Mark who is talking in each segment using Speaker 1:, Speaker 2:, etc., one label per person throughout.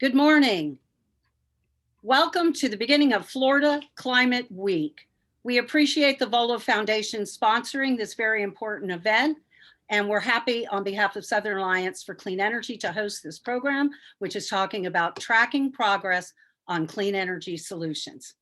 Speaker 1: Good morning. Welcome to the beginning of Florida Climate Week. We appreciate the Volo Foundation sponsoring this very important event, and we're happy on behalf of Southern Alliance for Clean Energy to host this program, which is talking about tracking progress on clean energy solutions.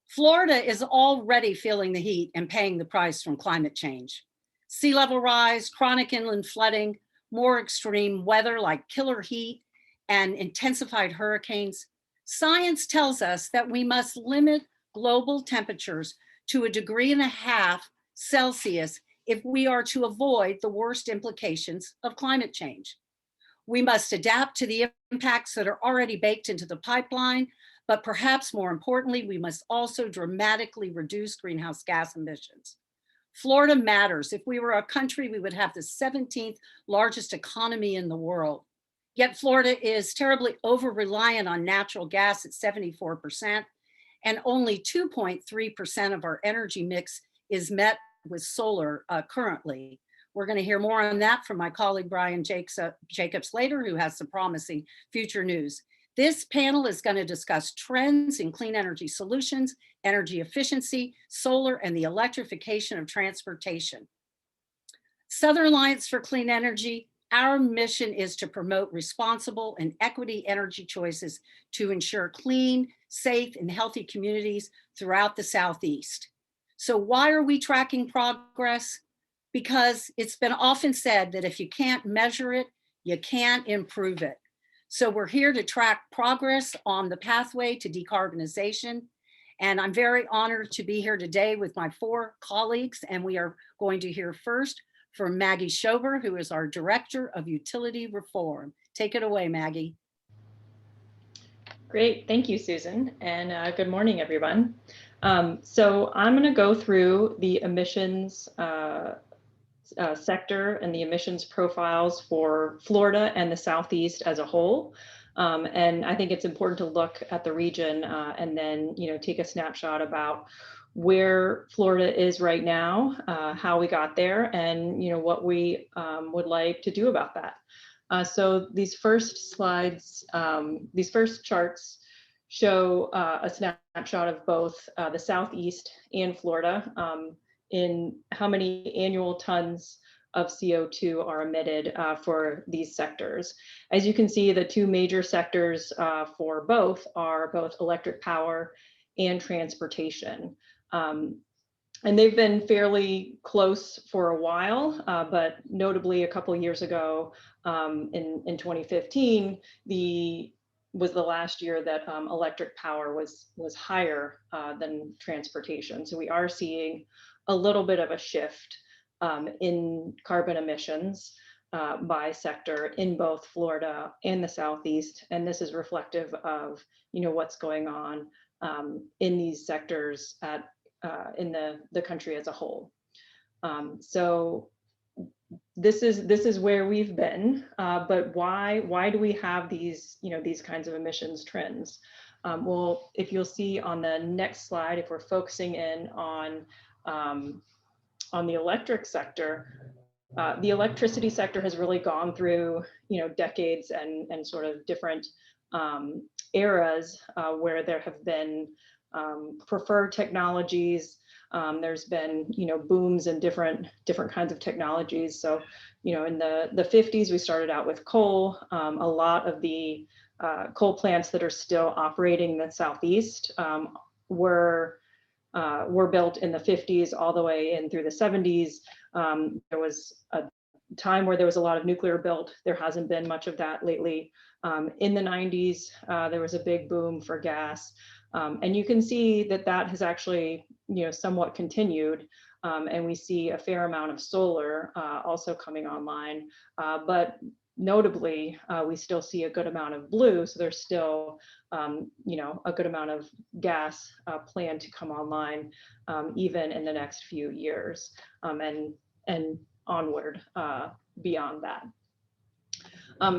Speaker 1: Florida is already feeling the heat and paying the price from climate change. Sea level rise, chronic inland flooding, more extreme weather like killer heat, and intensified hurricanes. Science tells us that we must limit global temperatures to 1.5 degrees Celsius if we are to avoid the worst implications of climate change. We must adapt to the impacts that are already baked into the pipeline, but perhaps more importantly, we must also dramatically reduce greenhouse gas emissions. Florida matters. If we were a country, we would have the 17th largest economy in the world. Yet Florida is terribly over-reliant on natural gas at 74%, and only 2.3% of our energy mix is met with solar currently. We're going to hear more on that from my colleague Brian Jacobs later, who has some promising future news. This panel is going to discuss trends in clean energy solutions, energy efficiency, solar, and the electrification of transportation. Southern Alliance for Clean Energy, our mission is to promote responsible and equity energy choices to ensure clean, safe, and healthy communities throughout the Southeast. So why are we tracking progress? Because it's been often said that if you can't measure it, you can't improve it. So we're here to track progress on the pathway to decarbonization. And I'm very honored to be here today with my 4 colleagues, and we are going to hear first from Maggie Schober, who is our Director of Utility Reform. Take it away, Maggie.
Speaker 2: Great, thank you, Susan, and good morning, everyone. So I'm going to go through the emissions sector and the emissions profiles for Florida and the Southeast as a whole. And I think it's important to look at the region and then, take a snapshot about where Florida is right now, how we got there, and what we would like to do about that. So these first slides, these first charts show a snapshot of both the Southeast and Florida in how many annual tons of CO2 are emitted for these sectors. As you can see, the 2 major sectors for both are both electric power and transportation. And they've been fairly close for a while, but notably a couple of years ago, in 2015, was the last year that electric power was higher than transportation. So we are seeing a little bit of a shift in carbon emissions by sector in both Florida and the Southeast, and this is reflective of what's going on in these sectors in the country as a whole. So this is where we've been, but why do we have these these kinds of emissions trends? Well, if you'll see on the next slide, if we're focusing in on the electric sector, the electricity sector has really gone through decades and sort of different eras where there have been preferred technologies. There's been booms in different kinds of technologies. So in the 50s we started out with coal. A lot of the coal plants that are still operating in the Southeast were built in the 50s all the way in through the 70s. There was a time where there was a lot of nuclear built. There hasn't been much of that lately. In the 90s, there was a big boom for gas. And you can see that has actually, somewhat continued. And we see a fair amount of solar also coming online. But notably, we still see a good amount of blue. So there's still, a good amount of gas planned to come online, even in the next few years, and onward beyond that.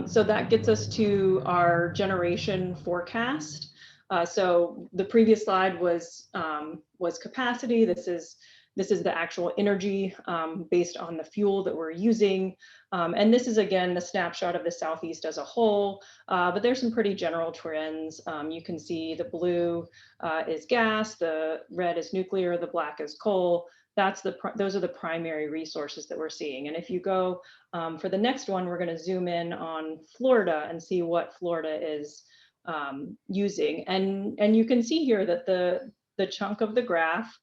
Speaker 2: So that gets us to our generation forecast. So the previous slide was capacity. This is This is the actual energy based on the fuel that we're using. And this is, again, the snapshot of the Southeast as a whole, but there's some pretty general trends. You can see the blue is gas, the red is nuclear, the black is coal. Those are the primary resources that we're seeing. And if you go for the next one, we're going to zoom in on Florida and see what Florida is using. And you can see here that the chunk of the graph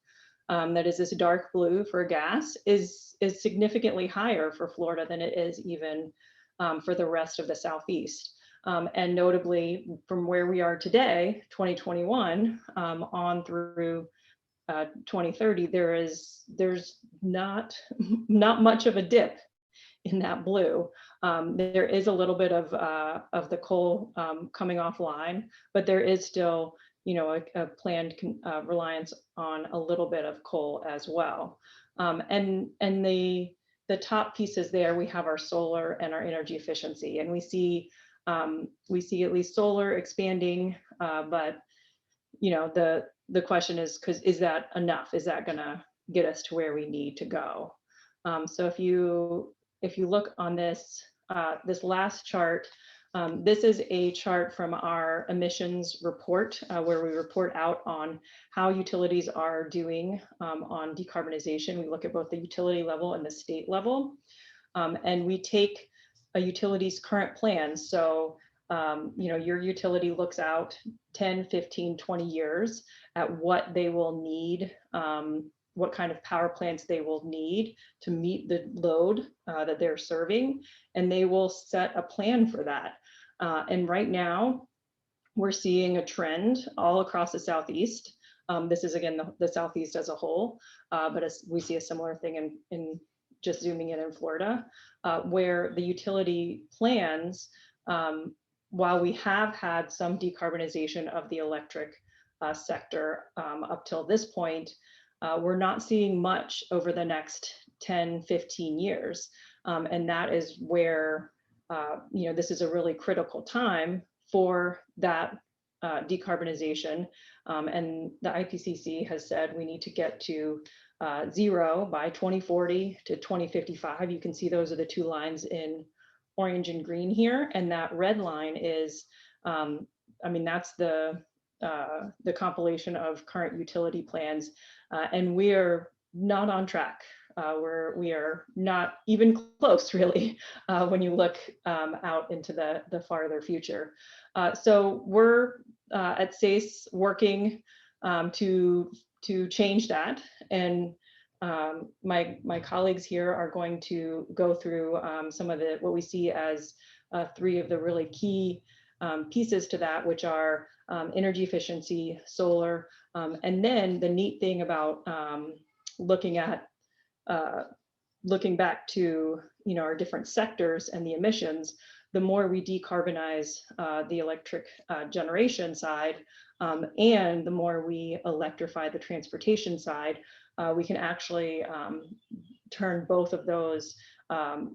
Speaker 2: that is this dark blue for gas is significantly higher for Florida than it is even for the rest of the Southeast. And notably, from where we are today, 2021, on through 2030, there's not much of a dip in that blue. There is a little bit of the coal coming offline, but there is still, a planned reliance on a little bit of coal as well. And the top pieces there, we have our solar and our energy efficiency, and we see at least solar expanding, but the question is, is that enough? Is that going to get us to where we need to go? So if you look on this last chart, this is a chart from our emissions report where we report out on how utilities are doing on decarbonization. We look at both the utility level and the state level, and we take a utility's current plans. So your utility looks out 10, 15, 20 years at what they will need, what kind of power plants they will need to meet the load that they're serving, and they will set a plan for that. And right now, we're seeing a trend all across the Southeast. This is, again, the Southeast as a whole, but we see a similar thing in just zooming in Florida, where the utility plans, while we have had some decarbonization of the electric sector up till this point, we're not seeing much over the next 10, 15 years. And that is where, this is a really critical time for that decarbonization. And the IPCC has said we need to get to zero by 2040 to 2055. You can see those are the two lines in orange and green here. And that red line is, that's the compilation of current utility plans. And we are not on track. We are not even close, really, when you look out into the farther future. So we're at SACE working to change that. And my colleagues here are going to go through some of what we see as three of the really key pieces to that, which are energy efficiency, solar, and then the neat thing about looking back to our different sectors and the emissions, the more we decarbonize the electric generation side, and the more we electrify the transportation side, we can actually turn both of those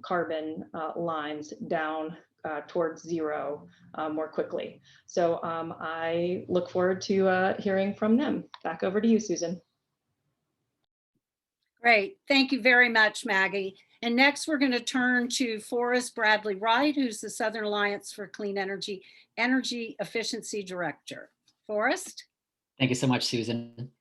Speaker 2: carbon lines down towards zero more quickly. So I look forward to hearing from them. Back over to you, Susan.
Speaker 1: Great. Thank you very much, Maggie. And next, we're going to turn to Forrest Bradley Wright, who's the Southern Alliance for Clean Energy Efficiency Director. Forrest?
Speaker 3: Thank you so much, Susan.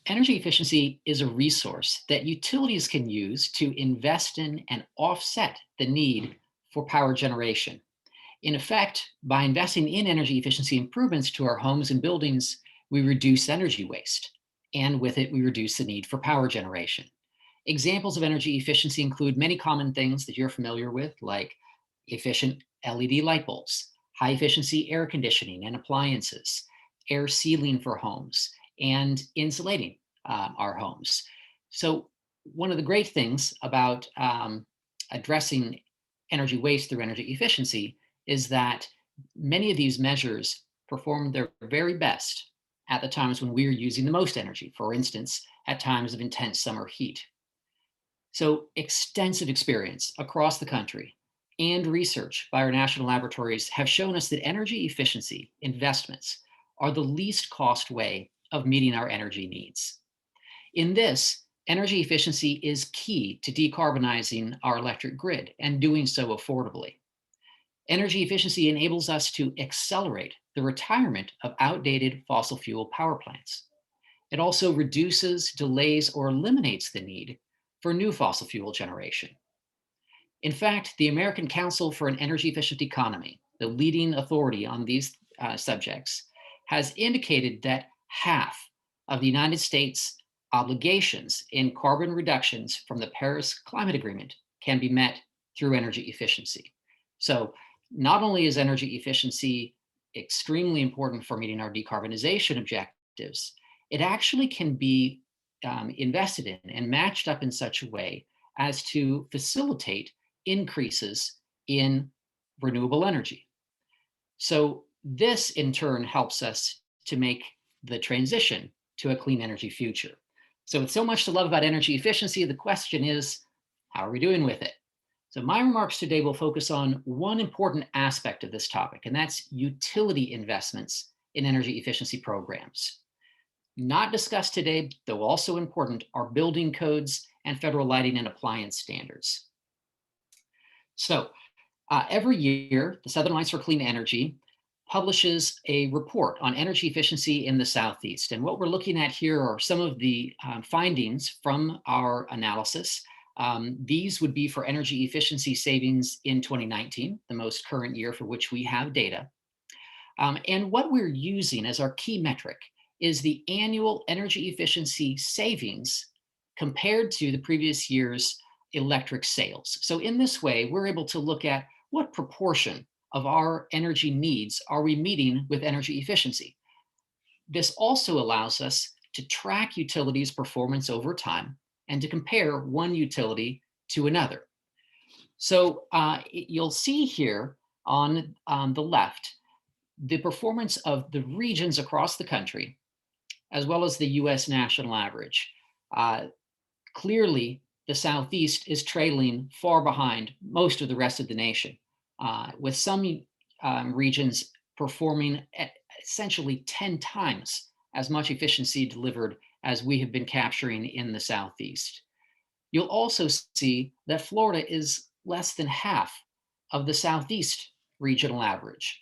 Speaker 3: Energy efficiency is a resource that utilities can use to invest in and offset the need for power generation. In effect, by investing in energy efficiency improvements to our homes and buildings, we reduce energy waste, and with it, we reduce the need for power generation. Examples of energy efficiency include many common things that you're familiar with, like efficient LED light bulbs, high efficiency air conditioning and appliances, air sealing for homes, and insulating our homes. So one of the great things about addressing energy waste through energy efficiency is that many of these measures perform their very best at the times when we're using the most energy, for instance, at times of intense summer heat. So extensive experience across the country and research by our national laboratories have shown us that energy efficiency investments are the least cost way of meeting our energy needs. In this, Energy efficiency is key to decarbonizing our electric grid and doing so affordably. Energy efficiency enables us to accelerate the retirement of outdated fossil fuel power plants. It also reduces, delays, or eliminates the need for new fossil fuel generation. In fact, the American Council for an Energy Efficient Economy, the leading authority on these subjects, has indicated that half of the United States' obligations in carbon reductions from the Paris Climate Agreement can be met through energy efficiency. So not only is energy efficiency extremely important for meeting our decarbonization objectives, it actually can be invested in and matched up in such a way as to facilitate increases in renewable energy. So this in turn helps us to make the transition to a clean energy future. So with so much to love about energy efficiency, the question is, how are we doing with it? So my remarks today will focus on one important aspect of this topic, and that's utility investments in energy efficiency programs. Not discussed today, though also important, are building codes and federal lighting and appliance standards. So every year, the Southern Alliance for Clean Energy publishes a report on energy efficiency in the Southeast. And what we're looking at here are some of the findings from our analysis. These would be for energy efficiency savings in 2019, the most current year for which we have data. And what we're using as our key metric is the annual energy efficiency savings compared to the previous year's electric sales. So in this way, we're able to look at what proportion of our energy needs are we meeting with energy efficiency. This also allows us to track utilities' performance over time and to compare one utility to another. So you'll see here on the left, the performance of the regions across the country, as well as the US national average. Clearly, the Southeast is trailing far behind most of the rest of the nation, with some regions performing at essentially 10 times as much efficiency delivered as we have been capturing in the Southeast. You'll also see that Florida is less than half of the Southeast regional average.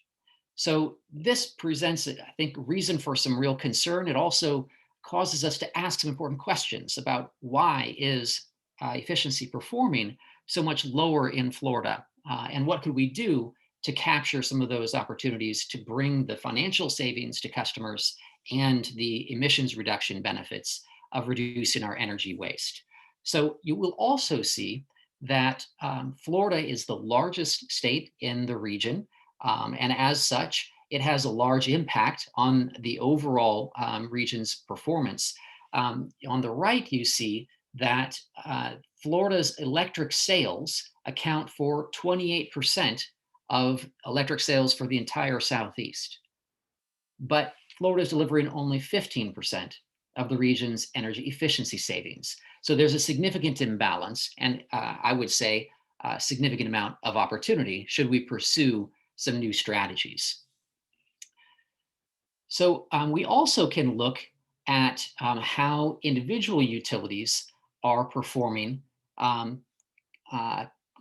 Speaker 3: So this presents, I think, reason for some real concern. It also causes us to ask some important questions about why is efficiency performing so much lower in Florida, and what could we do to capture some of those opportunities to bring the financial savings to customers and the emissions reduction benefits of reducing our energy waste. So you will also see that Florida is the largest state in the region. And as such, it has a large impact on the overall region's performance. On the right, you see that Florida's electric sales account for 28% of electric sales for the entire Southeast. But Florida is delivering only 15% of the region's energy efficiency savings. So there's a significant imbalance, and I would say a significant amount of opportunity should we pursue some new strategies. So we also can look at how individual utilities are performing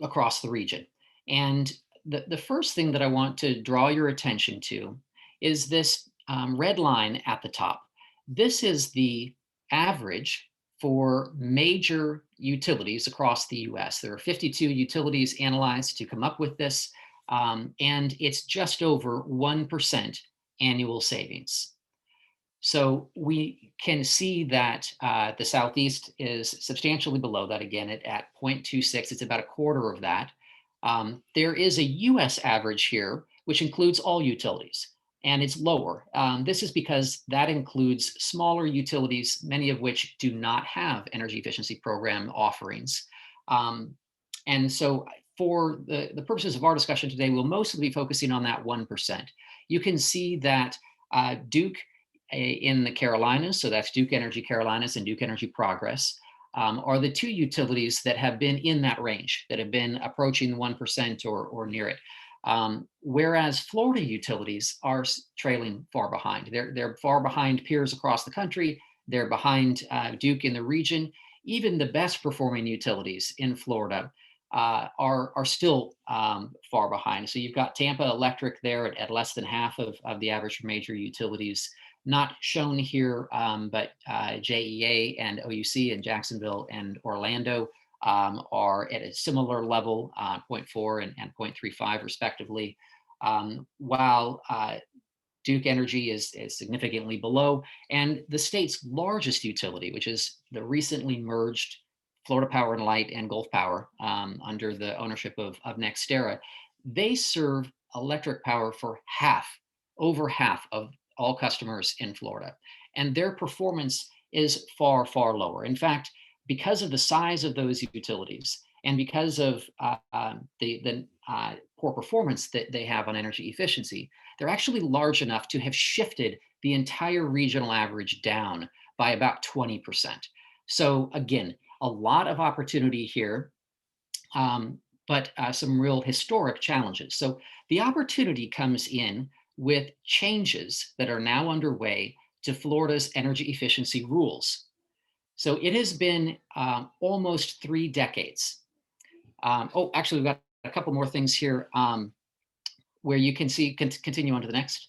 Speaker 3: across the region. And the first thing that I want to draw your attention to is this red line at the top. This is the average for major utilities across the US. There are 52 utilities analyzed to come up with this, and it's just over 1% annual savings. So we can see that the Southeast is substantially below that, again at 0.26. It's about a quarter of that. There is a US average here, which includes all utilities, and it's lower. This is because that includes smaller utilities, many of which do not have energy efficiency program offerings. And so for the purposes of our discussion today, we'll mostly be focusing on that 1%. You can see that Duke in the Carolinas, so that's Duke Energy Carolinas and Duke Energy Progress, are the two utilities that have been in that range, that have been approaching 1% or near it. Whereas Florida utilities are trailing far behind. They're far behind peers across the country. They're behind Duke in the region. even the best performing utilities in Florida are still far behind. So you've got Tampa Electric there at less than half of the average for major utilities. Not shown here, but JEA and OUC in Jacksonville and Orlando are at a similar level, 0.4 and 0.35 respectively, while Duke Energy is significantly below. And the state's largest utility, which is the recently merged Florida Power and Light and Gulf Power under the ownership of NextEra, they serve electric power for over half of all customers in Florida. And their performance is far, far lower. In fact, because of the size of those utilities and because of the poor performance that they have on energy efficiency, they're actually large enough to have shifted the entire regional average down by about 20%. So again, a lot of opportunity here, but some real historic challenges. So the opportunity comes in with changes that are now underway to Florida's energy efficiency rules. So it has been almost 3 decades. Actually, we've got a couple more things here where you can see, continue on to the next.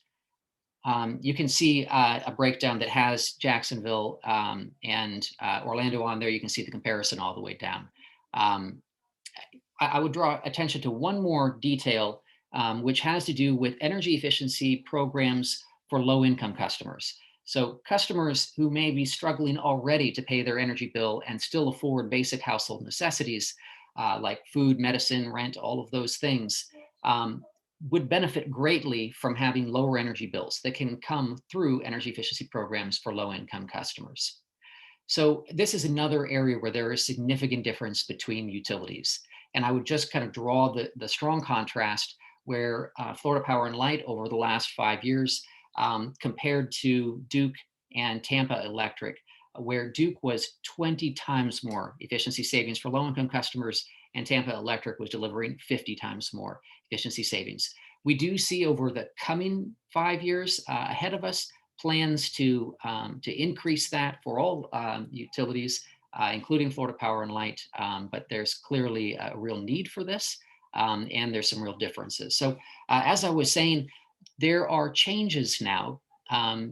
Speaker 3: You can see a breakdown that has Jacksonville and Orlando on there. You can see the comparison all the way down. I would draw attention to one more detail, which has to do with energy efficiency programs for low-income customers. So customers who may be struggling already to pay their energy bill and still afford basic household necessities like food, medicine, rent, all of those things, would benefit greatly from having lower energy bills that can come through energy efficiency programs for low-income customers. So this is another area where there is significant difference between utilities. And I would just kind of draw the strong contrast where Florida Power and Light over the last 5 years compared to Duke and Tampa Electric, where Duke was 20 times more efficiency savings for low-income customers, and Tampa Electric was delivering 50 times more efficiency savings. We do see over the coming 5 years ahead of us plans to increase that for all utilities, including Florida Power and Light, but there's clearly a real need for this, and there's some real differences. So as I was saying, there are changes now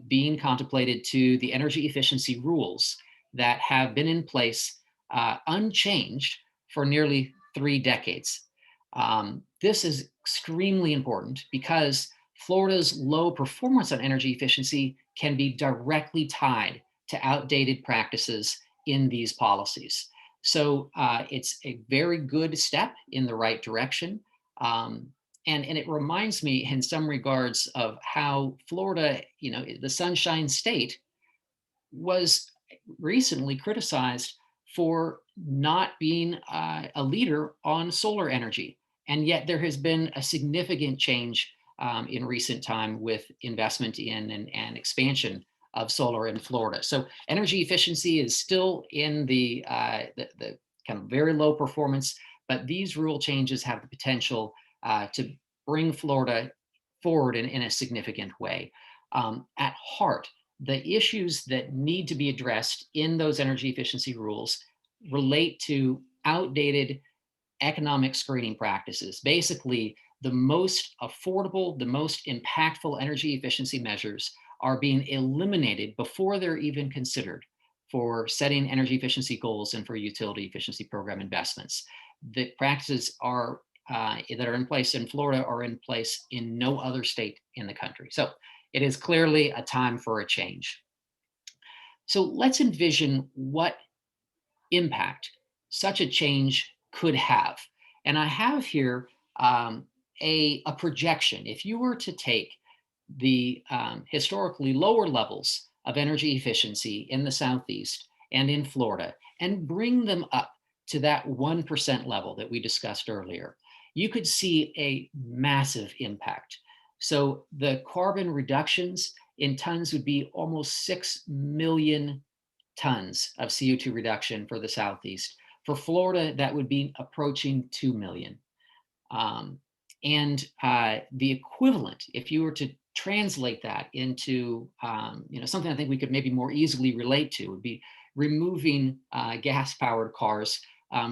Speaker 3: being contemplated to the energy efficiency rules that have been in place unchanged for nearly 3 decades. This is extremely important because Florida's low performance on energy efficiency can be directly tied to outdated practices in these policies. So it's a very good step in the right direction. And it reminds me in some regards of how Florida, the Sunshine State, was recently criticized for not being a leader on solar energy. And yet there has been a significant change in recent time with investment in and expansion of solar in Florida. So energy efficiency is still in the kind of very low performance, but these rule changes have the potential to bring Florida forward in a significant way. At heart, the issues that need to be addressed in those energy efficiency rules relate to outdated economic screening practices. Basically, the most affordable, the most impactful energy efficiency measures are being eliminated before they're even considered for setting energy efficiency goals and for utility efficiency program investments. The practices are that are in place in Florida are in place in no other state in the country. So it is clearly a time for a change. So let's envision what impact such a change could have. And I have here a projection. If you were to take the historically lower levels of energy efficiency in the Southeast and in Florida and bring them up to that 1% level that we discussed earlier, you could see a massive impact. So the carbon reductions in tons would be almost 6 million tons of CO2 reduction for the Southeast. For Florida, that would be approaching 2 million. And the equivalent, if you were to translate that into something I think we could maybe more easily relate to, would be removing gas-powered cars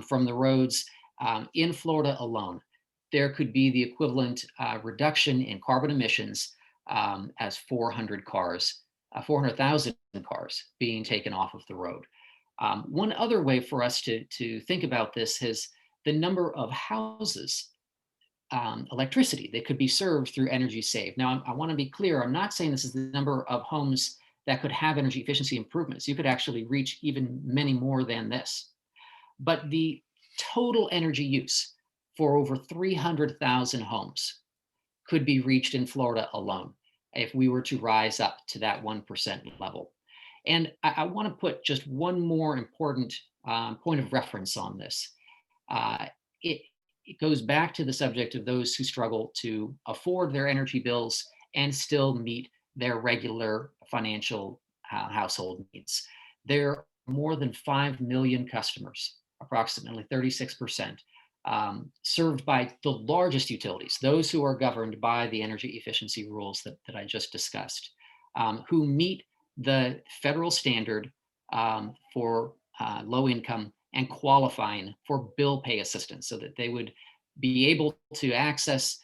Speaker 3: from the roads in Florida alone. There could be the equivalent reduction in carbon emissions as 400,000 cars being taken off of the road. One other way for us to think about this is the number of houses, electricity that could be served through energy saved. Now, I want to be clear, I'm not saying this is the number of homes that could have energy efficiency improvements. You could actually reach even many more than this. But the total energy use for over 300,000 homes could be reached in Florida alone if we were to rise up to that 1% level. And I want to put just one more important point of reference on this. It goes back to the subject of those who struggle to afford their energy bills and still meet their regular financial household needs. There are more than 5 million customers, approximately 36%, served by the largest utilities, those who are governed by the energy efficiency rules that I just discussed, who meet the federal standard for low income and qualifying for bill pay assistance so that they would be able to access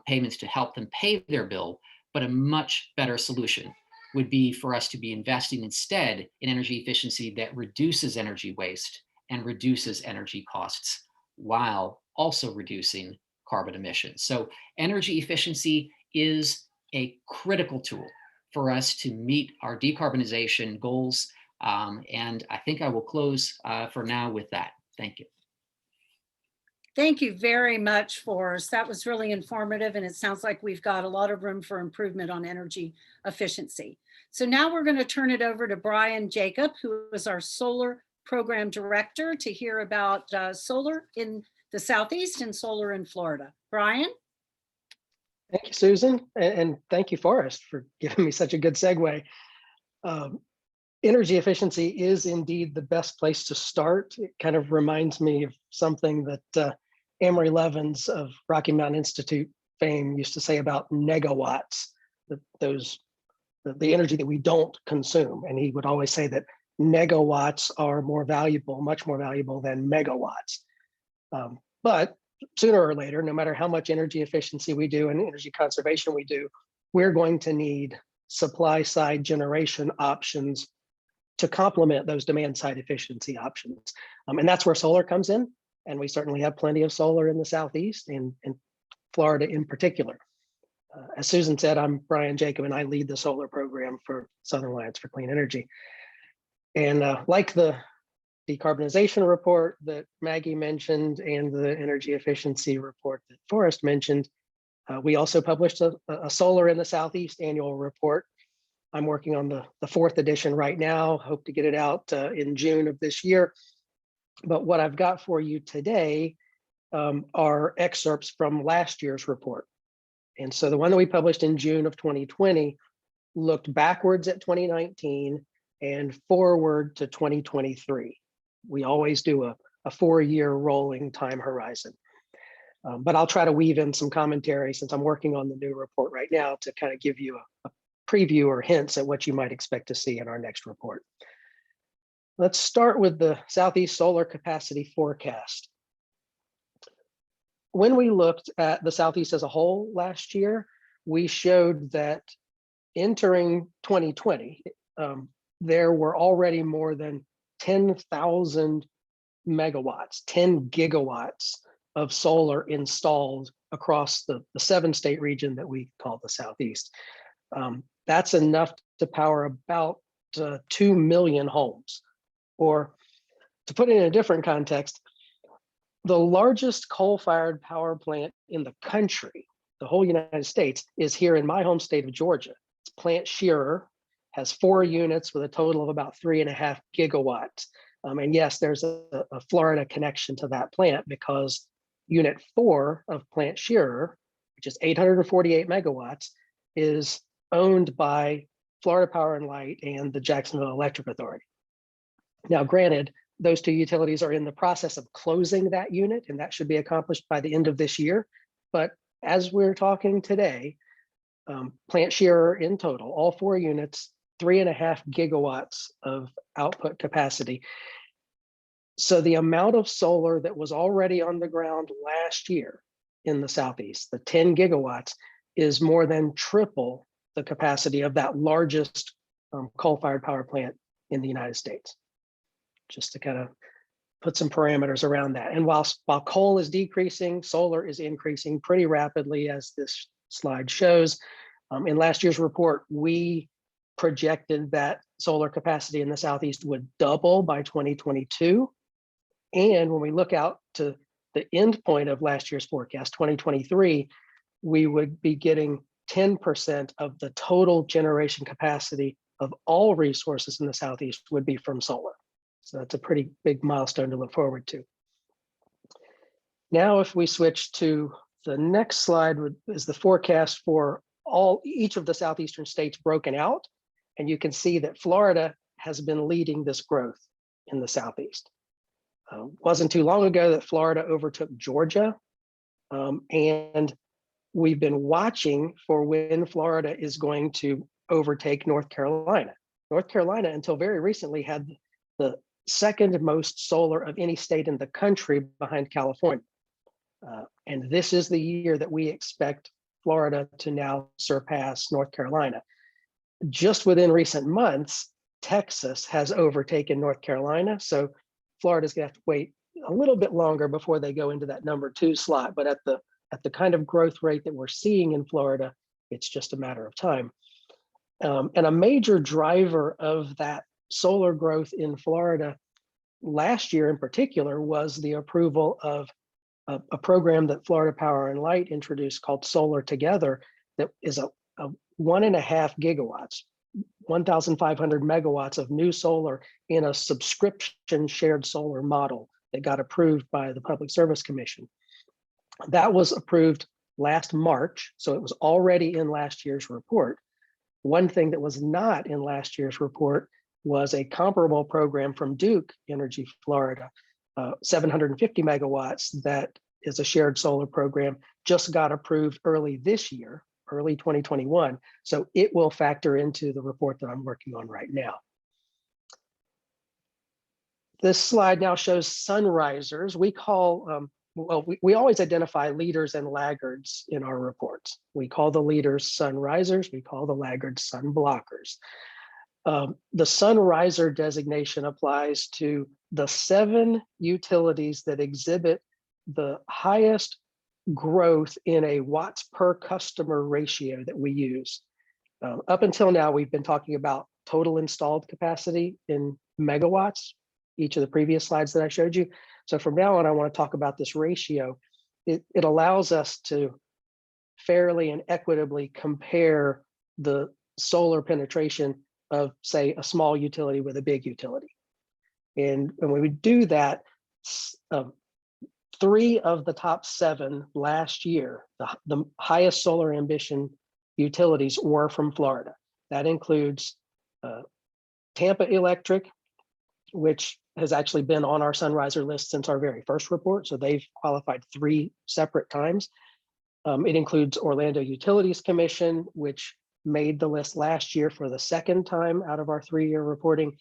Speaker 3: payments to help them pay their bill. But a much better solution would be for us to be investing instead in energy efficiency that reduces energy waste and reduces energy costs while also reducing carbon emissions. So energy efficiency is a critical tool for us to meet our decarbonization goals. And I think I will close for now with that. Thank you.
Speaker 1: Thank you very much, Forrest. That was really informative, and it sounds like we've got a lot of room for improvement on energy efficiency. So now we're going to turn it over to Brian Jacob, who is our solar program director, to hear about solar in the Southeast and solar in Florida. Brian?
Speaker 4: Thank you, Susan, and thank you, Forrest, for giving me such a good segue. Energy efficiency is indeed the best place to start. It kind of reminds me of something that Amory Levins of Rocky Mountain Institute fame used to say about negawatts, the energy that we don't consume. And he would always say that negawatts are more valuable, much more valuable than megawatts. But sooner or later, no matter how much energy efficiency we do and energy conservation we do, we're going to need supply side generation options to complement those demand side efficiency options. And that's where solar comes in. And we certainly have plenty of solar in the Southeast and Florida in particular. As Susan said, I'm Brian Jacob, and I lead the solar program for Southern Alliance for Clean Energy. And like the decarbonization report that Maggie mentioned and the energy efficiency report that Forrest mentioned, we also published a Solar in the Southeast annual report. I'm working on the 4th edition right now, hope to get it out in June of this year. But what I've got for you today are excerpts from last year's report. And so the one that we published in June of 2020 looked backwards at 2019 and forward to 2023. We always do a 4-year rolling time horizon. But I'll try to weave in some commentary since I'm working on the new report right now to kind of give you a preview or hints at what you might expect to see in our next report. Let's start with the Southeast solar capacity forecast. When we looked at the Southeast as a whole last year, we showed that entering 2020, there were already more than 10,000 megawatts, 10 gigawatts of solar installed across the 7-state region that we call the Southeast. That's enough to power about 2 million homes. Or to put it in a different context, the largest coal-fired power plant in the country, the whole United States, is here in my home state of Georgia. It's Plant Shearer, has 4 units with a total of about 3.5 gigawatts. And yes, there's a Florida connection to that plant because Unit 4 of Plant Shearer, which is 848 megawatts, is owned by Florida Power and Light and the Jacksonville Electric Authority. Now, granted, those 2 utilities are in the process of closing that unit, and that should be accomplished by the end of this year. But as we're talking today, Plant Shearer in total, all 4 units, 3.5 gigawatts of output capacity. So the amount of solar that was already on the ground last year in the Southeast, the 10 gigawatts, is more than triple the capacity of that largest coal-fired power plant in the United States. Just to kind of put some parameters around that. And while coal is decreasing, solar is increasing pretty rapidly, as this slide shows. In last year's report, we projected that solar capacity in the Southeast would double by 2022. And when we look out to the end point of last year's forecast, 2023, we would be getting 10% of the total generation capacity of all resources in the Southeast would be from solar. So that's a pretty big milestone to look forward to. Now, if we switch to the next slide, is the forecast for each of the Southeastern states broken out. And you can see that Florida has been leading this growth in the Southeast. Wasn't too long ago that Florida overtook Georgia. And we've been watching for when Florida is going to overtake North Carolina. North Carolina, until very recently, had the second most solar of any state in the country behind California. And this is the year that we expect Florida to now surpass North Carolina. Just within recent months, Texas has overtaken North Carolina. So Florida's gonna have to wait a little bit longer before they go into that number 2 slot. But at the kind of growth rate that we're seeing in Florida, it's just a matter of time. And a major driver of that solar growth in Florida last year in particular was the approval of a program that Florida Power and Light introduced called Solar Together, that is a 1.5 gigawatts, 1,500 megawatts of new solar in a subscription shared solar model that got approved by the Public Service Commission. That was approved last March, so it was already in last year's report. One thing that was not in last year's report was a comparable program from Duke Energy Florida, 750 megawatts, that is a shared solar program, just got approved early this year, early 2021. So it will factor into the report that I'm working on right now. This slide now shows sunrisers. We call, we always identify leaders and laggards in our reports. We call the leaders sunrisers, we call the laggards sun blockers. The sunriser designation applies to the 7 utilities that exhibit the highest growth in a watts per customer ratio that we use. Up until now, we've been talking about total installed capacity in megawatts, each of the previous slides that I showed you. So from now on, I want to talk about this ratio. It allows us to fairly and equitably compare the solar penetration of, say, a small utility with a big utility. And when we do that, 3 of the top 7 last year, the highest solar ambition utilities were from Florida. That includes Tampa Electric, which has actually been on our sunriser list since our very first report. So they've qualified 3 separate times. It includes Orlando Utilities Commission, which made the list last year for the 2nd time out of our 3-year reporting.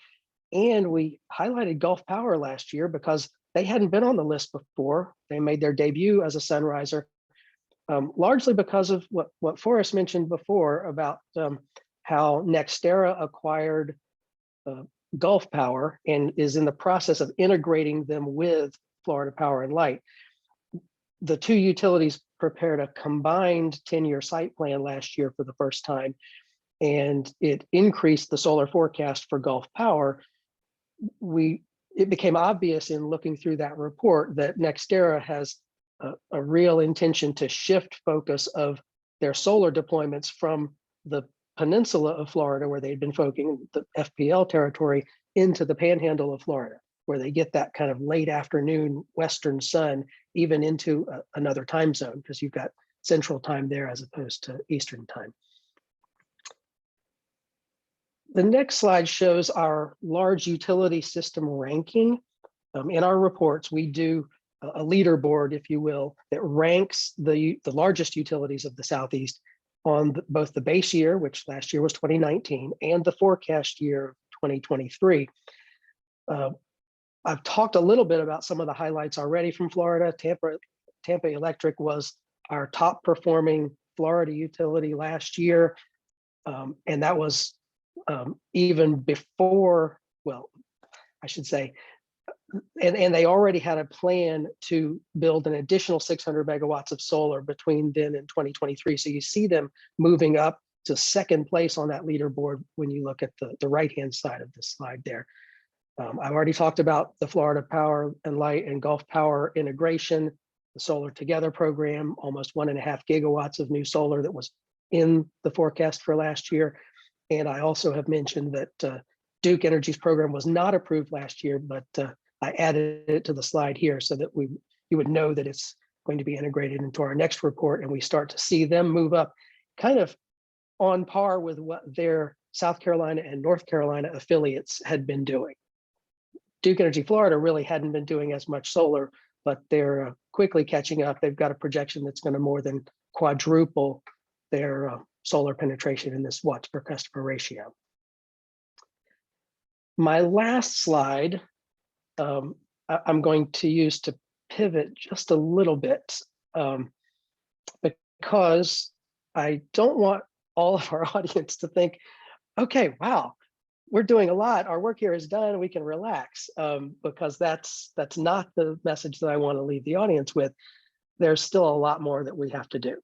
Speaker 4: And we highlighted Gulf Power last year because they hadn't been on the list before. They made their debut as a sunriser, largely because of what Forrest mentioned before about how NextEra acquired Gulf Power and is in the process of integrating them with Florida Power and Light. The 2 utilities prepared a combined 10-year site plan last year for the first time, and it increased the solar forecast for Gulf Power. It became obvious in looking through that report that NextEra has a real intention to shift focus of their solar deployments from the peninsula of Florida, where they'd been focusing the FPL territory, into the panhandle of Florida, where they get that kind of late afternoon Western sun, even into another time zone, because you've got Central Time there as opposed to Eastern Time. The next slide shows our large utility system ranking. In our reports, we do a leaderboard, if you will, that ranks the largest utilities of the Southeast on both the base year, which last year was 2019, and the forecast year 2023. I've talked a little bit about some of the highlights already from Florida. Tampa Electric was our top performing Florida utility last year. And that was even before, well, I should say, and they already had a plan to build an additional 600 megawatts of solar between then and 2023. So you see them moving up to second place on that leaderboard when you look at the right-hand side of the slide there. I've already talked about the Florida Power and Light and Gulf Power integration, the Solar Together program, almost 1.5 gigawatts of new solar that was in the forecast for last year. And I also have mentioned that Duke Energy's program was not approved last year, but I added it to the slide here so that you would know that it's going to be integrated into our next report, and we start to see them move up kind of on par with what their South Carolina and North Carolina affiliates had been doing. Duke Energy Florida really hadn't been doing as much solar, but they're quickly catching up. They've got a projection that's going to more than quadruple their solar penetration in this watts per customer ratio. My last slide, I'm going to use to pivot just a little bit because I don't want all of our audience to think, okay, wow, we're doing a lot. Our work here is done. We can relax, because that's not the message that I want to leave the audience with. There's still a lot more that we have to do.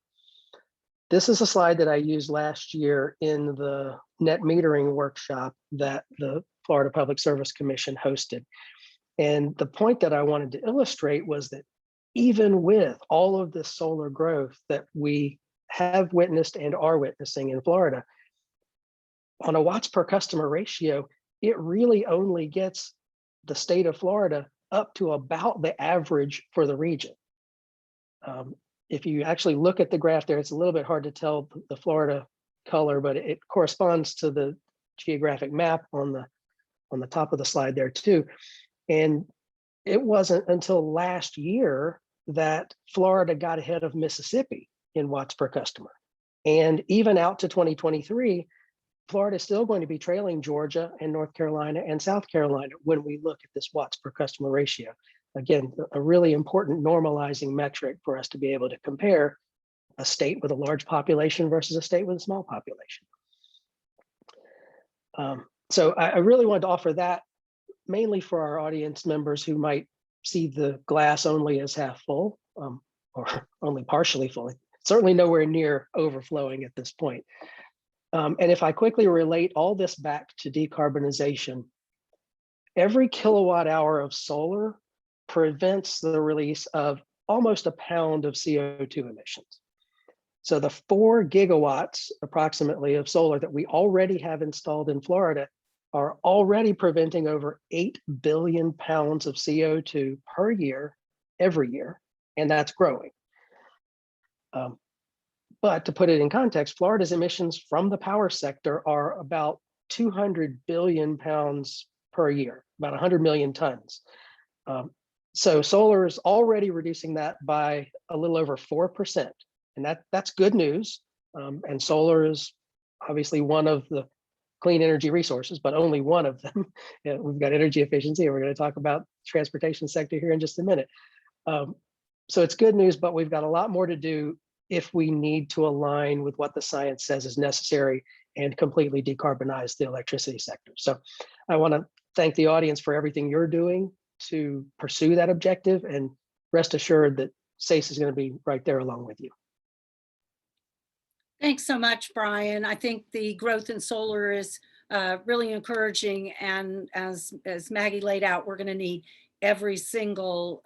Speaker 4: This is a slide that I used last year in the net metering workshop that the Florida Public Service Commission hosted. And the point that I wanted to illustrate was that even with all of this solar growth that we have witnessed and are witnessing in Florida, on a watts per customer ratio, it really only gets the state of Florida up to about the average for the region. If you actually look at the graph there, it's a little bit hard to tell the Florida color, but it corresponds to the geographic map on the top of the slide there too. And it wasn't until last year that Florida got ahead of Mississippi in watts per customer. And even out to 2023, Florida is still going to be trailing Georgia and North Carolina and South Carolina when we look at this watts per customer ratio. Again, a really important normalizing metric for us to be able to compare a state with a large population versus a state with a small population. So I really wanted to offer that mainly for our audience members who might see the glass only as half full, or only partially full. Certainly nowhere near overflowing at this point. And if I quickly relate all this back to decarbonization, every kilowatt hour of solar prevents the release of almost a pound of CO2 emissions. So the 4 gigawatts approximately of solar that we already have installed in Florida are already preventing over 8 billion pounds of CO2 per year, every year, and that's growing. But to put it in context, Florida's emissions from the power sector are about 200 billion pounds per year, about 100 million tons. So solar is already reducing that by a little over 4%. And that's good news. And solar is obviously one of the clean energy resources, but only one of them. We've got energy efficiency, and we're going to talk about transportation sector here in just a minute. So it's good news, but we've got a lot more to do if we need to align with what the science says is necessary and completely decarbonize the electricity sector. So I want to thank the audience for everything you're doing to pursue that objective, and rest assured that SACE is going to be right there along with you.
Speaker 1: Thanks so much, Brian. I think the growth in solar is really encouraging. And as Maggie laid out, we're going to need every single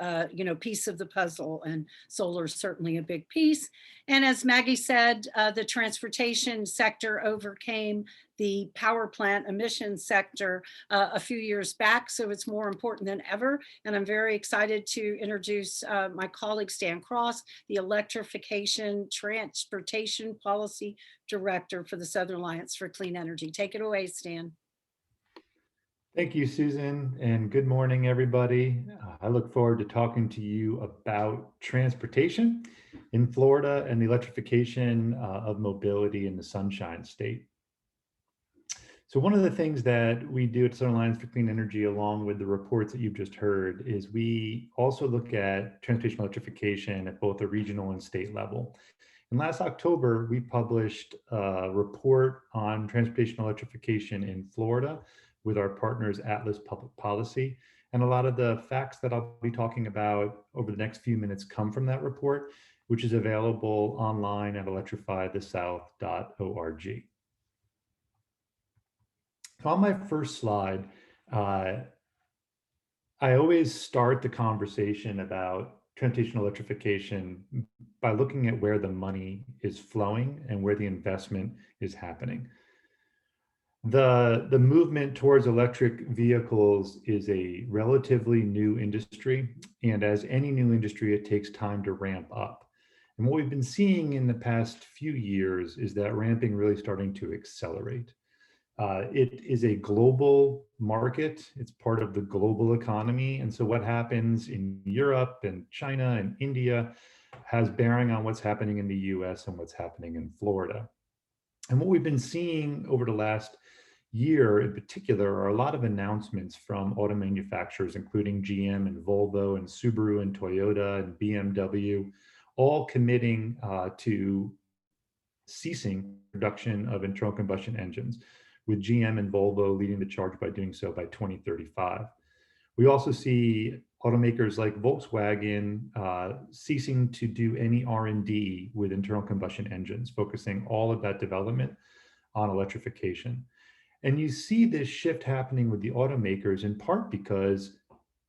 Speaker 1: piece of the puzzle, and solar is certainly a big piece. And as Maggie said, the transportation sector overcame the power plant emissions sector a few years back, so it's more important than ever. And I'm very excited to introduce my colleague Stan Cross, the Electrification Transportation Policy Director for the Southern Alliance for Clean Energy. Take it away, Stan.
Speaker 5: Thank you, Susan, and good morning, everybody. I look forward to talking to you about transportation in Florida and the electrification of mobility in the Sunshine State. So one of the things that we do at Southern Alliance for Clean Energy, along with the reports that you've just heard, is we also look at transportation electrification at both the regional and state level. And last October, we published a report on transportation electrification in Florida with our partners Atlas Public Policy. And a lot of the facts that I'll be talking about over the next few minutes come from that report, which is available online at electrifythesouth.org. So on my first slide, I always start the conversation about transportation electrification by looking at where the money is flowing and where the investment is happening. The movement towards electric vehicles is a relatively new industry, and as any new industry, it takes time to ramp up. And what we've been seeing in the past few years is that ramping really starting to accelerate. It is a global market. It's part of the global economy. And so what happens in Europe and China and India has bearing on what's happening in the US and what's happening in Florida. And what we've been seeing over the last year in particular are a lot of announcements from auto manufacturers, including GM and Volvo and Subaru and Toyota and BMW, all committing to ceasing production of internal combustion engines, with GM and Volvo leading the charge by doing so by 2035. We also see automakers like Volkswagen ceasing to do any R&D with internal combustion engines, focusing all of that development on electrification. And you see this shift happening with the automakers in part because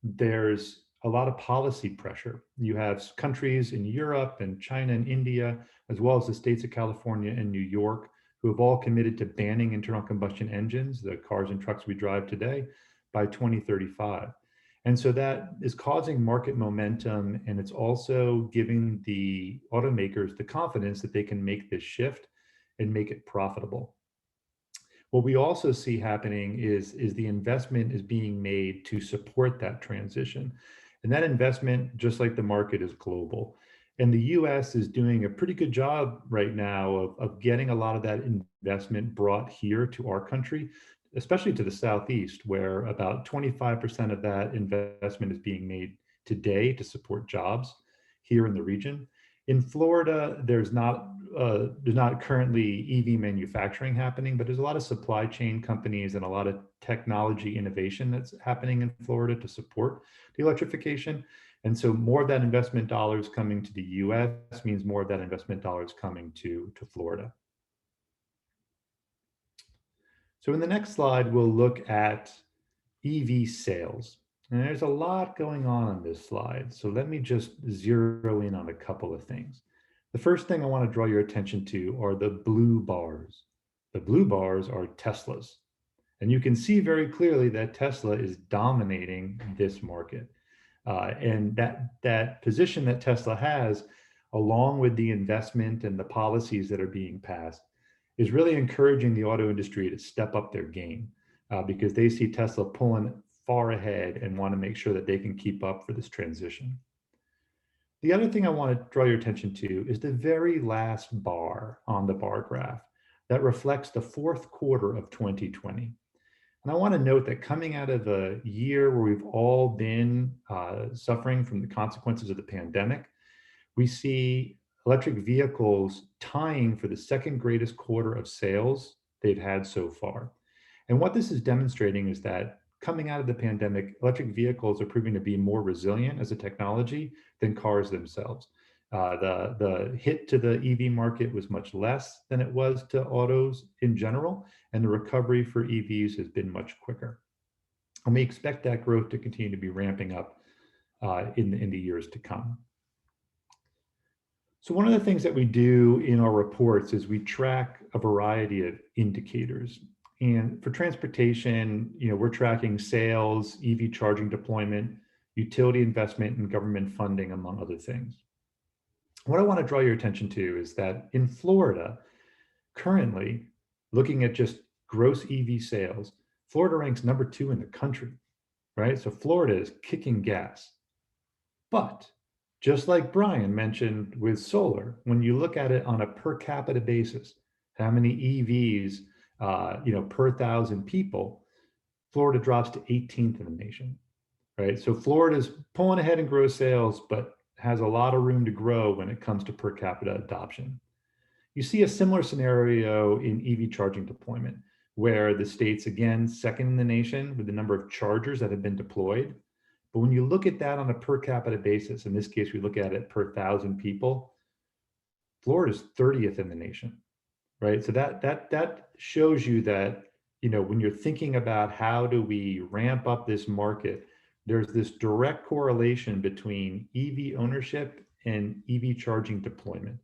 Speaker 5: there's a lot of policy pressure. You have countries in Europe and China and India, as well as the states of California and New York, who have all committed to banning internal combustion engines, the cars and trucks we drive today, by 2035. And so that is causing market momentum, and it's also giving the automakers the confidence that they can make this shift and make it profitable. What we also see happening is the investment is being made to support that transition. And that investment, just like the market, is global. And the US is doing a pretty good job right now of getting a lot of that investment brought here to our country, especially to the Southeast, where about 25% of that investment is being made today to support jobs here in the region. In Florida, there's not currently EV manufacturing happening, but there's a lot of supply chain companies and a lot of technology innovation that's happening in Florida to support the electrification. And so more of that investment dollars coming to the US means more of that investment dollars coming to Florida. So in the next slide, we'll look at EV sales. And there's a lot going on this slide. So let me just zero in on a couple of things. The first thing I want to draw your attention to are the blue bars. The blue bars are Teslas. And you can see very clearly that Tesla is dominating this market. And that position that Tesla has, along with the investment and the policies that are being passed, is really encouraging the auto industry to step up their game because they see Tesla pulling far ahead and want to make sure that they can keep up for this transition. The other thing I want to draw your attention to is the very last bar on the bar graph that reflects the fourth quarter of 2020. And I want to note that coming out of a year where we've all been suffering from the consequences of the pandemic, we see electric vehicles tying for the second greatest quarter of sales they've had so far. And what this is demonstrating is that coming out of the pandemic, electric vehicles are proving to be more resilient as a technology than cars themselves. The hit to the EV market was much less than it was to autos in general, and the recovery for EVs has been much quicker. And we expect that growth to continue to be ramping up in the years to come. So one of the things that we do in our reports is we track a variety of indicators. And for transportation, we're tracking sales, EV charging deployment, utility investment, and government funding, among other things. What I want to draw your attention to is that in Florida, currently, looking at just gross EV sales, Florida ranks number 2 in the country, right? So Florida is kicking gas. But just like Brian mentioned with solar, when you look at it on a per capita basis, how many EVs, per 1,000 people, Florida drops to 18th in the nation, right? So Florida's pulling ahead in gross sales, but has a lot of room to grow when it comes to per capita adoption. You see a similar scenario in EV charging deployment, where the state's again second in the nation with the number of chargers that have been deployed. But when you look at that on a per capita basis, in this case, we look at it per 1,000 people, Florida's 30th in the nation, right? So that shows you that, when you're thinking about how do we ramp up this market, there's this direct correlation between EV ownership and EV charging deployment.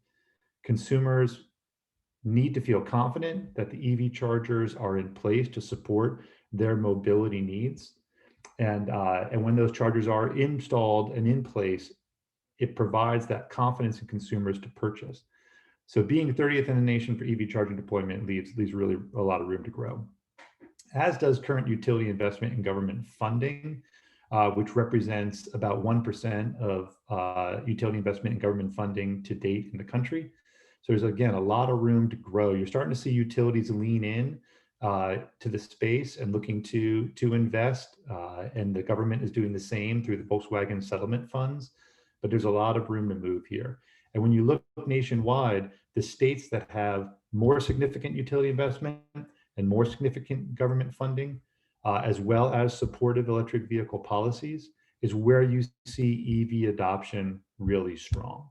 Speaker 5: Consumers need to feel confident that the EV chargers are in place to support their mobility needs. And when those chargers are installed and in place, it provides that confidence in consumers to purchase. So being 30th in the nation for EV charging deployment leaves really a lot of room to grow, as does current utility investment in government funding, which represents about 1% of utility investment in government funding to date in the country. So there's, again, a lot of room to grow. You're starting to see utilities lean in to the space and looking to invest, and the government is doing the same through the Volkswagen settlement funds, but there's a lot of room to move here. And when you look nationwide, the states that have more significant utility investment and more significant government funding, as well as supportive electric vehicle policies, is where you see EV adoption really strong.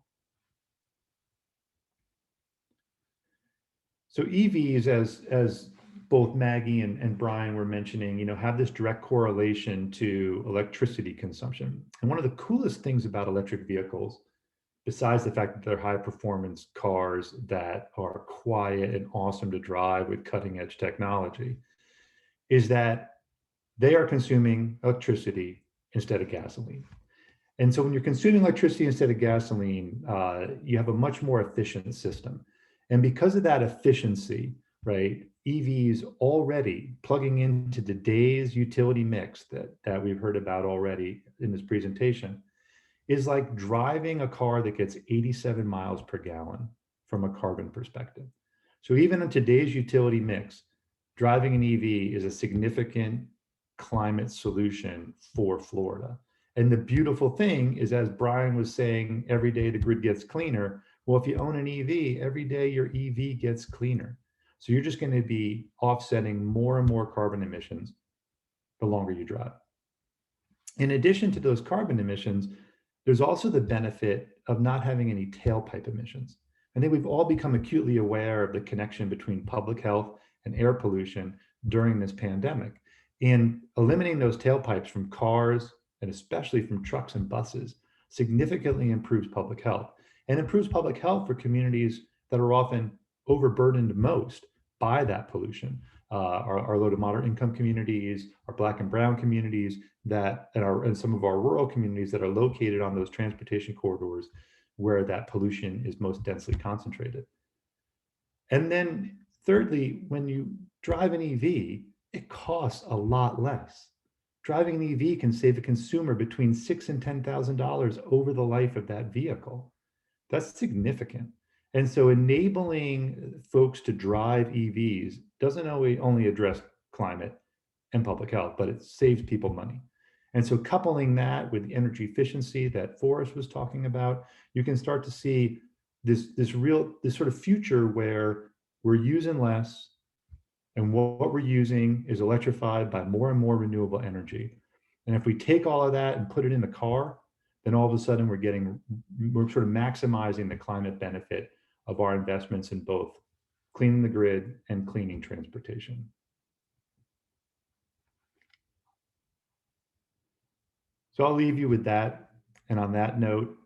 Speaker 5: So EVs, as both Maggie and Brian were mentioning, have this direct correlation to electricity consumption. And one of the coolest things about electric vehicles, besides the fact that they're high performance cars that are quiet and awesome to drive with cutting edge technology, is that they are consuming electricity instead of gasoline. And so when you're consuming electricity instead of gasoline, you have a much more efficient system. And because of that efficiency, right, EVs already plugging into today's utility mix that we've heard about already in this presentation is like driving a car that gets 87 miles per gallon from a carbon perspective. So even in today's utility mix, driving an EV is a significant climate solution for Florida. And the beautiful thing is, as Brian was saying, every day the grid gets cleaner. Well, if you own an EV, every day your EV gets cleaner. So you're just going to be offsetting more and more carbon emissions the longer you drive. In addition to those carbon emissions, there's also the benefit of not having any tailpipe emissions. I think we've all become acutely aware of the connection between public health and air pollution during this pandemic. And eliminating those tailpipes from cars, and especially from trucks and buses, significantly improves public health, and improves public health for communities that are often overburdened most by that pollution. Our low to moderate income communities, our Black and brown communities, and some of our rural communities that are located on those transportation corridors where that pollution is most densely concentrated. And then thirdly, when you drive an EV, it costs a lot less. Driving an EV can save a consumer between $6,000 and $10,000 over the life of that vehicle. That's significant. And so enabling folks to drive EVs doesn't only address climate and public health, but it saves people money. And so coupling that with the energy efficiency that Forrest was talking about, you can start to see this sort of future where we're using less, and what we're using is electrified by more and more renewable energy. And if we take all of that and put it in the car, then all of a sudden we're sort of maximizing the climate benefit of our investments in both cleaning the grid and cleaning transportation. So I'll leave you with that. And on that note,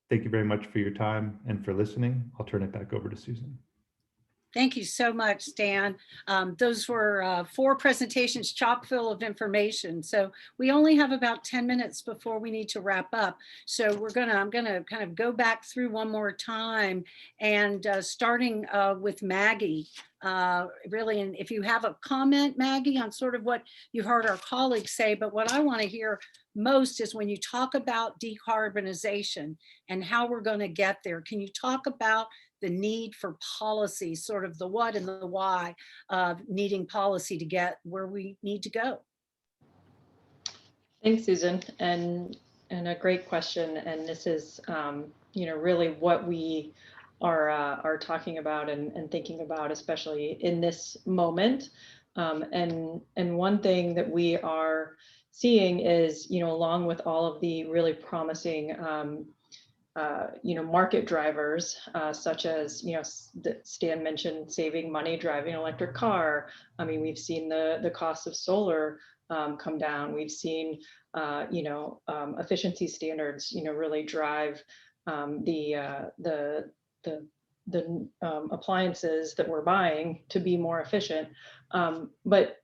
Speaker 5: thank you very much for your time and for listening. I'll turn it back over to Susan.
Speaker 1: Thank you so much, Stan. Those were 4 presentations chock full of information. So we only have about 10 minutes before we need to wrap up. So I'm gonna kind of go back through one more time, and starting with Maggie. Really, and if you have a comment, Maggie, on sort of what you heard our colleagues say, but what I want to hear most is when you talk about decarbonization and how we're going to get there. Can you talk about the need for policy, sort of the what and the why of needing policy to get where we need to go?
Speaker 2: Thanks, Susan, and a great question. And this is, really what we are talking about and thinking about, especially in this moment. And one thing that we are seeing is, along with all of the really promising market drivers, such as, Stan mentioned saving money driving an electric car. I mean, we've seen the cost of solar come down. We've seen, efficiency standards, really drive the appliances that we're buying to be more efficient. But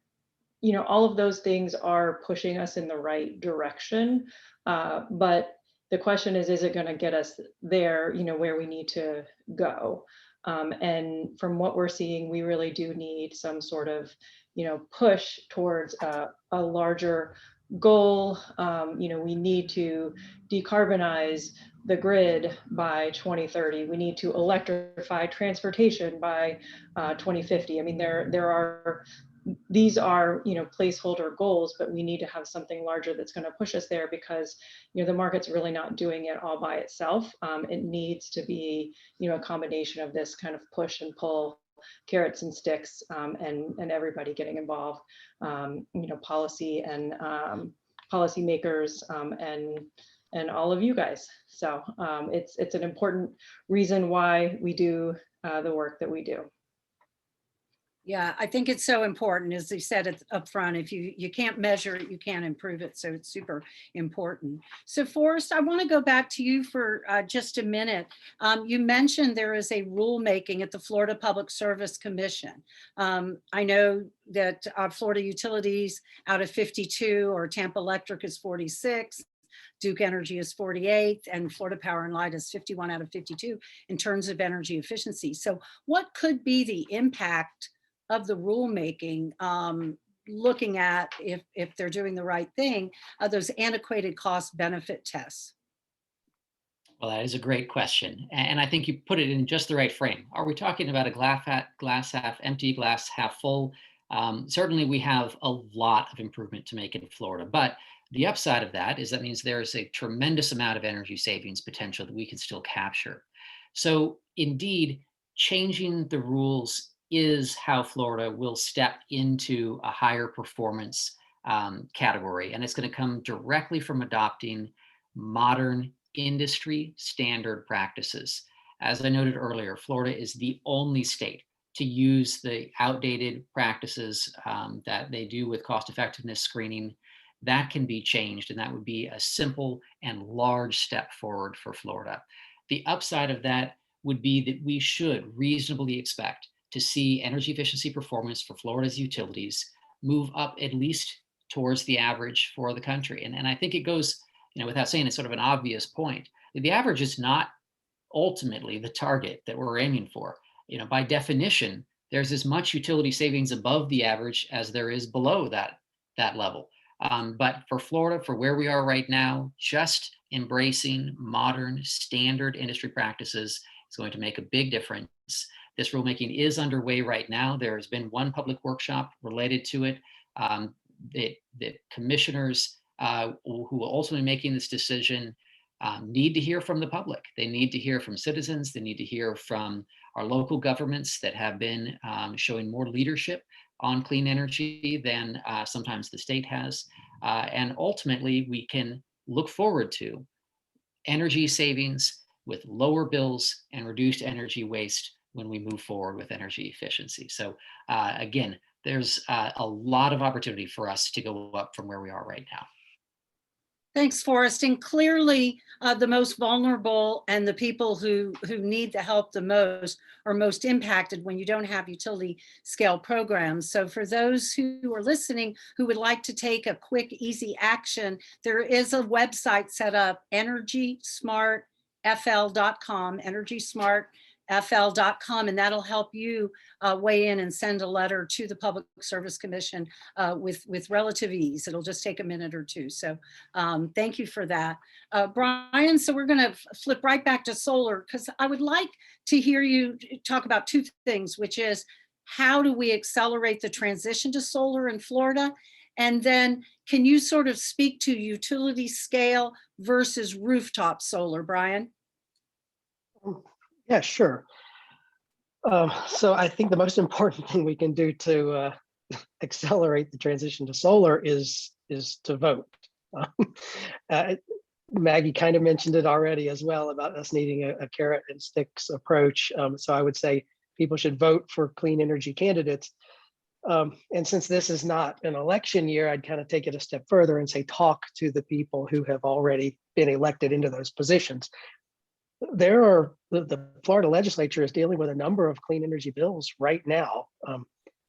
Speaker 2: all of those things are pushing us in the right direction. But the question is it going to get us there, where we need to go? And from what we're seeing, we really do need some sort of, push towards a larger goal. We need to decarbonize the grid by 2030. We need to electrify transportation by 2050. I mean, these are placeholder goals, but we need to have something larger that's going to push us there, because the market's really not doing it all by itself. It needs to be a combination of this kind of push and pull, carrots and sticks, and everybody getting involved, policy and policymakers, and all of you guys. So it's an important reason why we do the work that we do.
Speaker 1: Yeah, I think it's so important, as they said up front, if you can't measure it, you can't improve it. So it's super important. So Forrest, I want to go back to you for just a minute. You mentioned there is a rulemaking at the Florida Public Service Commission. I know that Florida Utilities out of 52, or Tampa Electric is 46. Duke Energy is 48, and Florida Power and Light is 51 out of 52 in terms of energy efficiency. So what could be the impact of the rulemaking, looking at if they're doing the right thing, those antiquated cost benefit tests?
Speaker 3: Well, that is a great question. And I think you put it in just the right frame. Are we talking about a glass half empty, glass half full? Certainly we have a lot of improvement to make in Florida, but the upside of that is that means there's a tremendous amount of energy savings potential that we can still capture. So indeed, changing the rules is how Florida will step into a higher performance category. And it's going to come directly from adopting modern industry standard practices. As I noted earlier, Florida is the only state to use the outdated practices that they do with cost effectiveness screening. That can be changed, and that would be a simple and large step forward for Florida. The upside of that would be that we should reasonably expect to see energy efficiency performance for Florida's utilities move up at least towards the average for the country. And I think it goes, without saying it's sort of an obvious point, the average is not ultimately the target that we're aiming for. By definition, there's as much utility savings above the average as there is below that level. But for Florida, for where we are right now, just embracing modern standard industry practices is going to make a big difference. This rulemaking is underway right now. There has been one public workshop related to it. The commissioners who will ultimately be making this decision need to hear from the public. They need to hear from citizens. They need to hear from our local governments that have been showing more leadership on clean energy than sometimes the state has. And ultimately, we can look forward to energy savings with lower bills and reduced energy waste when we move forward with energy efficiency. So again, there's a lot of opportunity for us to go up from where we are right now.
Speaker 1: Thanks, Forrest. And clearly, the most vulnerable and the people who need the help the most are most impacted when you don't have utility scale programs. So for those who are listening who would like to take a quick, easy action, there is a website set up, EnergySmartFL.com, EnergySmartFL.com, and that'll help you weigh in and send a letter to the Public Service Commission with relative ease. It'll just take a minute or two. So thank you for that. Brian, so we're going to flip right back to solar, because I would like to hear you talk about two things, which is how do we accelerate the transition to solar in Florida? And then can you sort of speak to utility scale versus rooftop solar, Brian?
Speaker 4: Yeah, sure. So I think the most important thing we can do to accelerate the transition to solar is to vote. Maggie kind of mentioned it already as well about us needing a carrot and sticks approach. So I would say people should vote for clean energy candidates. And since this is not an election year, I'd kind of take it a step further and say talk to the people who have already been elected into those positions. The Florida legislature is dealing with a number of clean energy bills right now,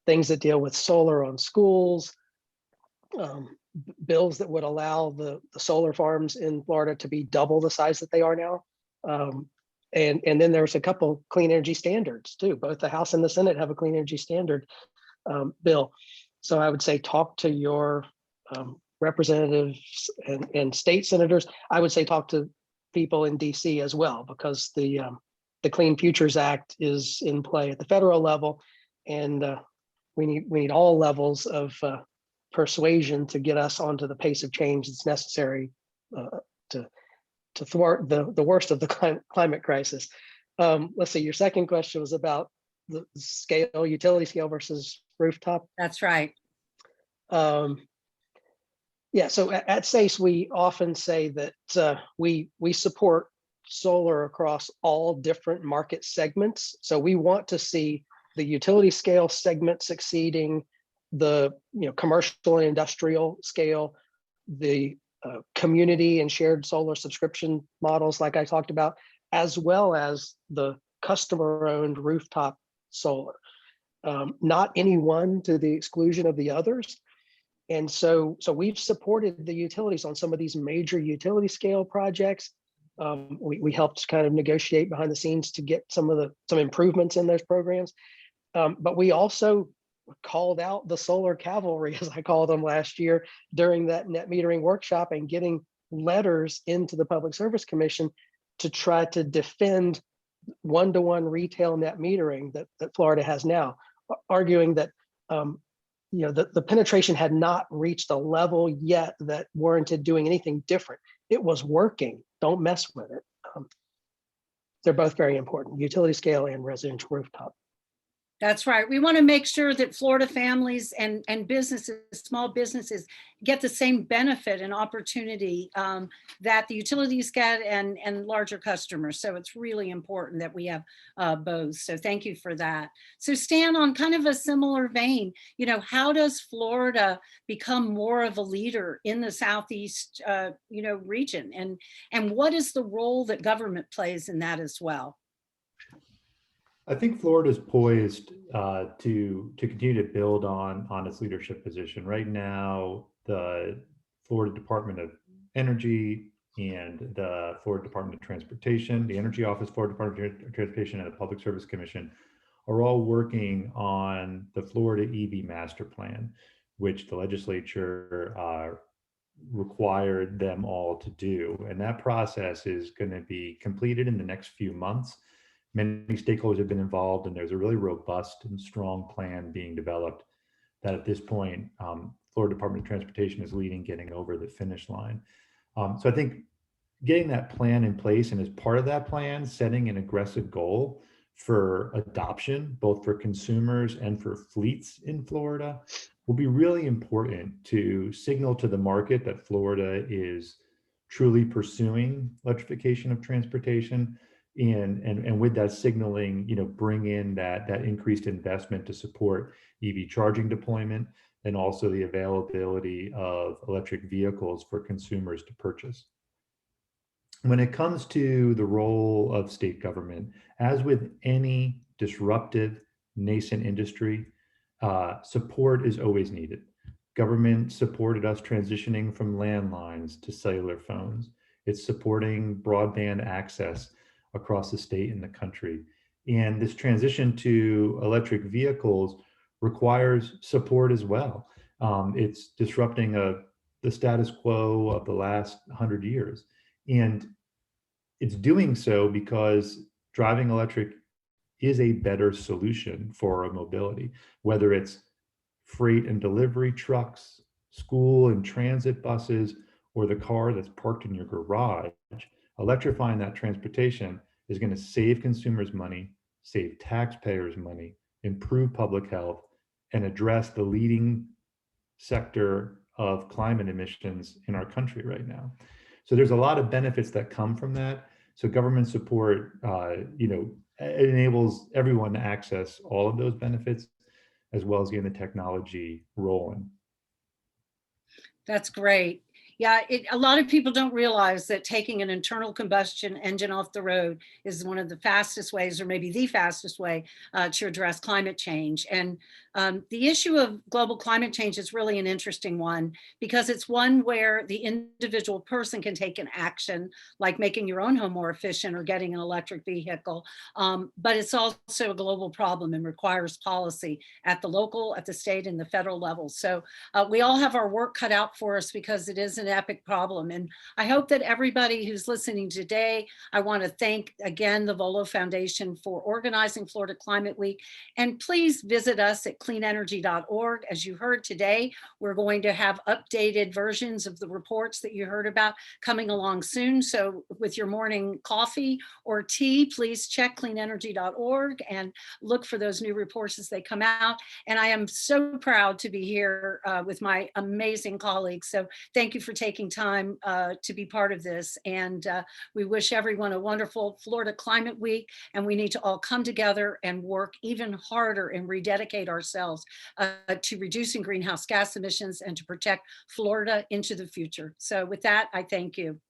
Speaker 4: things that deal with solar on schools, bills that would allow the solar farms in Florida to be double the size that they are now. And then there's a couple clean energy standards too. Both the House and the Senate have a clean energy standard bill. So I would say talk to your representatives and state senators. I would say talk to people in DC as well, because the Clean Futures Act is in play at the federal level, and we need all levels of persuasion to get us onto the pace of change that's necessary to thwart the worst of the climate crisis. Let's see, your second question was about the scale, utility scale versus rooftop.
Speaker 1: That's right.
Speaker 4: Yeah, so at SACE, we often say that we support solar across all different market segments. So we want to see the utility scale segment succeeding, the commercial and industrial scale, the community and shared solar subscription models like I talked about, as well as the customer-owned rooftop solar. Not any one to the exclusion of the others. And so we've supported the utilities on some of these major utility scale projects. We helped kind of negotiate behind the scenes to get some improvements in those programs. But we also called out the solar cavalry, as I called them last year, during that net metering workshop, and getting letters into the Public Service Commission to try to defend one-to-one retail net metering that Florida has now, arguing that the penetration had not reached a level yet that warranted doing anything different. It was working. Don't mess with it. They're both very important, utility scale and residential rooftop.
Speaker 1: That's right. We want to make sure that Florida families and businesses, small businesses, get the same benefit and opportunity that the utilities get and larger customers. So it's really important that we have both. So thank you for that. So Stan, on kind of a similar vein, how does Florida become more of a leader in the Southeast, region, and what is the role that government plays in that as well?
Speaker 5: I think Florida is poised to continue to build on its leadership position. Right now, the Florida Department of Energy and the Florida Department of Transportation, the Energy Office, Florida Department of Transportation, and the Public Service Commission are all working on the Florida EV Master Plan, which the legislature required them all to do. And that process is going to be completed in the next few months. Many stakeholders have been involved, and there's a really robust and strong plan being developed that at this point, Florida Department of Transportation is leading getting over the finish line. So I think getting that plan in place, and as part of that plan, setting an aggressive goal for adoption, both for consumers and for fleets in Florida, will be really important to signal to the market that Florida is truly pursuing electrification of transportation. And with that signaling, bring in that increased investment to support EV charging deployment, and also the availability of electric vehicles for consumers to purchase. When it comes to the role of state government, as with any disruptive nascent industry, support is always needed. Government supported us transitioning from landlines to cellular phones. It's supporting broadband access across the state and the country. And this transition to electric vehicles requires support as well. It's disrupting the status quo of the last 100 years. And it's doing so because driving electric is a better solution for our mobility, whether it's freight and delivery trucks, school and transit buses, or the car that's parked in your garage. Electrifying that transportation is going to save consumers money, save taxpayers money, improve public health, and address the leading sector of climate emissions in our country right now. So there's a lot of benefits that come from that. So government support, it enables everyone to access all of those benefits, as well as getting the technology rolling.
Speaker 1: That's great. Yeah, a lot of people don't realize that taking an internal combustion engine off the road is one of the fastest ways, or maybe the fastest way, to address climate change. And the issue of global climate change is really an interesting one, because it's one where the individual person can take an action, like making your own home more efficient or getting an electric vehicle. But it's also a global problem and requires policy at the local, at the state, and the federal level. So we all have our work cut out for us, because it is an epic problem. And I hope that everybody who's listening today, I want to thank again the Volo Foundation for organizing Florida Climate Week. And please visit us at cleanenergy.org. As you heard today, we're going to have updated versions of the reports that you heard about coming along soon. So with your morning coffee or tea, please check cleanenergy.org and look for those new reports as they come out. And I am so proud to be here with my amazing colleagues. So thank you for taking time to be part of this. And we wish everyone a wonderful Florida Climate Week. And we need to all come together and work even harder and rededicate ourselves to reducing greenhouse gas emissions and to protect Florida into the future. So with that, I thank you.